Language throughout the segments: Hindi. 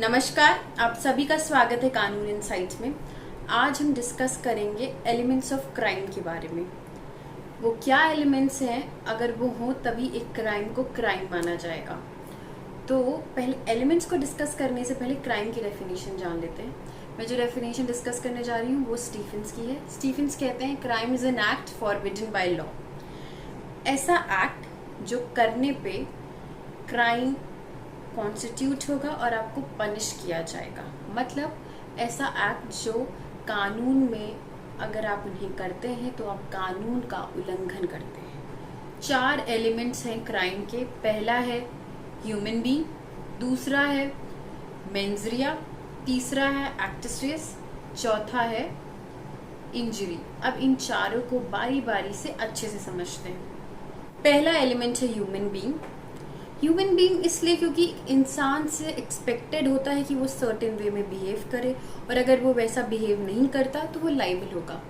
नमस्कार, आप सभी का स्वागत है कानून इनसाइट्स में। आज हम डिस्कस करेंगे एलिमेंट्स ऑफ क्राइम के बारे में। वो क्या एलिमेंट्स हैं, अगर वो हो तभी एक क्राइम को क्राइम माना जाएगा। तो पहले एलिमेंट्स को डिस्कस करने से पहले क्राइम की डेफिनेशन जान लेते हैं। मैं जो डेफिनेशन डिस्कस करने जा रही हूँ वो स्टीफेंस की है। स्टीफेंस कहते हैं crime is an act forbidden by law. ऐसा एक्ट जो करने पे क्राइम कॉन्स्टिट्यूट होगा और आपको पनिश किया जाएगा। मतलब ऐसा एक्ट जो कानून में अगर आप उन्हें करते हैं तो आप कानून का उल्लंघन करते हैं। 4 एलिमेंट्स हैं क्राइम के। पहला है ह्यूमन बीइंग, दूसरा है मेंस रिया, तीसरा है एक्टस रियस, चौथा है इंजरी। अब इन चारों को बारी बारी से अच्छे से समझते हैं। पहला एलिमेंट है ह्यूमन बीइंग। ह्यूमन बीइंग इसलिए क्योंकि इंसान से एक्सपेक्टेड होता है कि वो सर्टेन वे में बिहेव करे, और अगर वो वैसा बिहेव नहीं करता तो वो लाइबल होगा।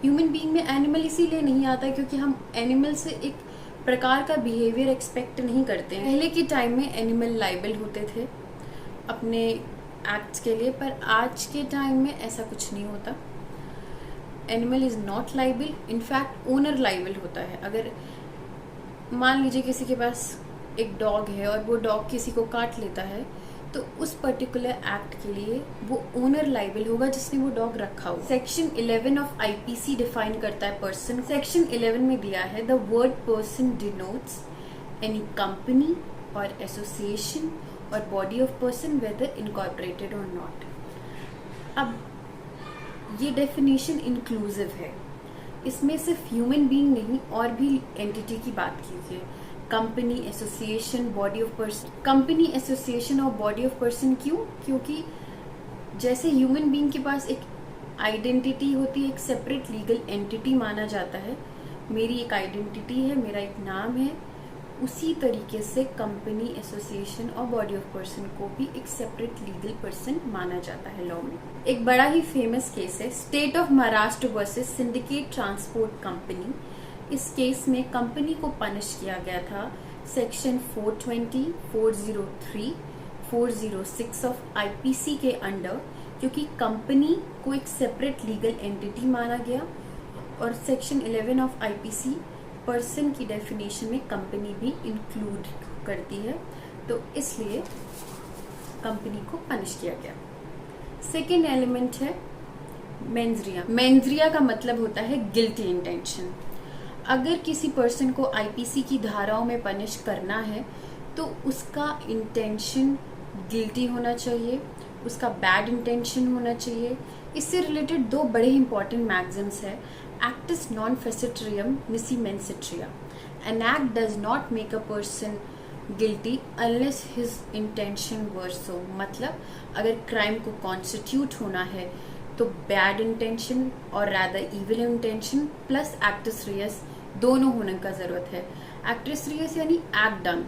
ह्यूमन बीइंग में एनिमल इसीलिए नहीं आता क्योंकि हम एनिमल से एक प्रकार का बिहेवियर एक्सपेक्ट नहीं करते हैं। पहले के टाइम में एनिमल लाइबल होते थे अपने एक्ट्स के लिए, पर आज के टाइम में ऐसा कुछ नहीं होता। Animal is not liable, in fact owner liable होता है। अगर मान लीजिए किसी के पास एक डॉग है और वो डॉग किसी को काट लेता है, तो उस पर्टिकुलर एक्ट के लिए वो ओनर लाइबल होगा जिसने वो डॉग रखा हो। सेक्शन 11 ऑफ आईपीसी डिफाइन करता है पर्सन। सेक्शन 11 में दिया है the word person denotes any company और एसोसिएशन और body of person whether incorporated और नॉट। अब ये डेफिनेशन इंक्लूसिव है, इसमें सिर्फ ह्यूमन बीइंग नहीं और भी एंटिटी की बात कीजिए। Company, association, body of person. Company, association और बॉडी ऑफ पर्सन क्यों? क्योंकि जैसे ह्यूमन बीइंग के पास एक आइडेंटिटी होती है, एक सेपरेट लीगल एंटिटी माना जाता है, मेरी एक आइडेंटिटी है, मेरा एक नाम है, उसी तरीके से कंपनी, एसोसिएशन और बॉडी ऑफ पर्सन को भी एक सेपरेट लीगल पर्सन माना जाता है लॉ में। एक बड़ा ही फेमस केस है state of Maharashtra versus syndicate transport company. इस केस में कंपनी को पनिश किया गया था सेक्शन 420, 403, 406 ऑफ आईपीसी के अंडर, क्योंकि कंपनी को एक सेपरेट लीगल एंटिटी माना गया, और सेक्शन 11 ऑफ आईपीसी पर्सन की डेफिनेशन में कंपनी भी इंक्लूड करती है, तो इसलिए कंपनी को पनिश किया गया। सेकेंड एलिमेंट है मेंस रिया। मेंस रिया का मतलब होता है गिल्टी इंटेंशन। अगर किसी पर्सन को आईपीसी की धाराओं में पनिश करना है तो उसका इंटेंशन गिल्टी होना चाहिए, उसका बैड इंटेंशन होना चाहिए। इससे रिलेटेड 2 बड़े इंपॉर्टेंट मैगजीम्स है। Actus non facit reum nisi mens sit rea. An act does not make a person guilty unless his intention were so. मतलब अगर क्राइम को कॉन्स्टिट्यूट होना है तो बैड इंटेंशन और rather evil intention plus actus reus दोनों होने का जरूरत है। एक्टिस रियस यानी एक्ट डन,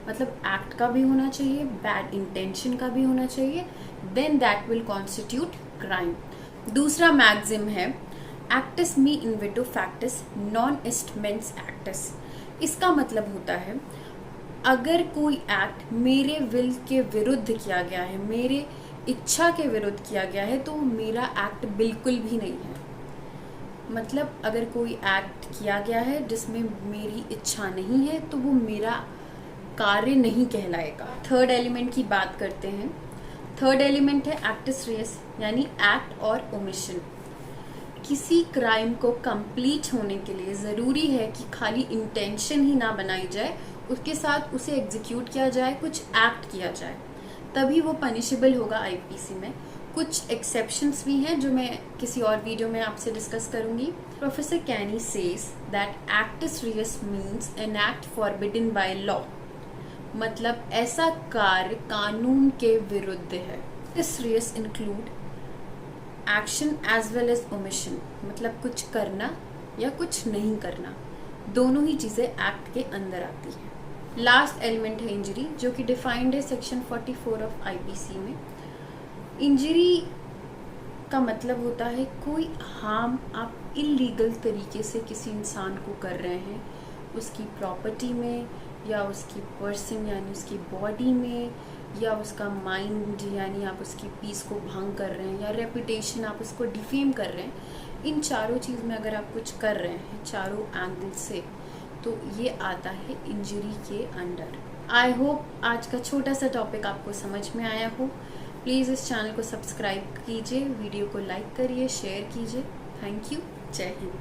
मतलब एक्ट का भी होना चाहिए, बैड इंटेंशन का भी होना चाहिए, then that will constitute crime. दूसरा मैगजिम है एक्टिस मी इन्विटो फैक्टिस नॉन est mens actus। इसका मतलब होता है अगर कोई एक्ट मेरे विल के विरुद्ध किया गया है, मेरे इच्छा के विरुद्ध किया गया है, तो मेरा एक्ट बिल्कुल भी नहीं है। मतलब अगर कोई एक्ट किया गया है जिसमें मेरी इच्छा नहीं है तो वो मेरा कार्य नहीं कहलाएगा। थर्ड एलिमेंट की बात करते हैं। थर्ड एलिमेंट है एक्टिस रियस यानी एक्ट और ओमिशन। किसी क्राइम को कंप्लीट होने के लिए जरूरी है कि खाली इंटेंशन ही ना बनाई जाए, उसके साथ उसे एग्जीक्यूट किया जाए, कुछ एक्ट किया जाए, तभी वो पनिशेबल होगा आईपीसी में। कुछ एक्सेप्शंस भी हैं जो मैं किसी और वीडियो में आपसे डिस्कस करूंगी। Professor Kenny says that actus reus means an act forbidden by law. मतलब ऐसा कार्य कानून के विरुद्ध है। Actus reus include action as well as omission, मतलब कुछ करना या कुछ नहीं करना, दोनों ही चीजें एक्ट के अंदर आती हैं। लास्ट एलिमेंट है इंजरी, जो कि डिफाइंड है सेक्शन 44 ऑफ आईपीसी में। इंजरी का मतलब होता है कोई हार्म आप इलीगल तरीके से किसी इंसान को कर रहे हैं, उसकी प्रॉपर्टी में या उसकी पर्सन यानी उसकी बॉडी में या उसका माइंड यानी आप उसकी पीस को भंग कर रहे हैं, या रेपुटेशन आप उसको डिफेम कर रहे हैं, इन चारों चीज़ में अगर आप कुछ कर रहे हैं चारों एंगल से, तो ये आता है इंजरी के अंडर। आई होप आज का छोटा सा टॉपिक आपको समझ में आया हो। प्लीज़ इस चैनल को सब्सक्राइब कीजिए, वीडियो को लाइक करिए, शेयर कीजिए। Thank you. जय हिंद।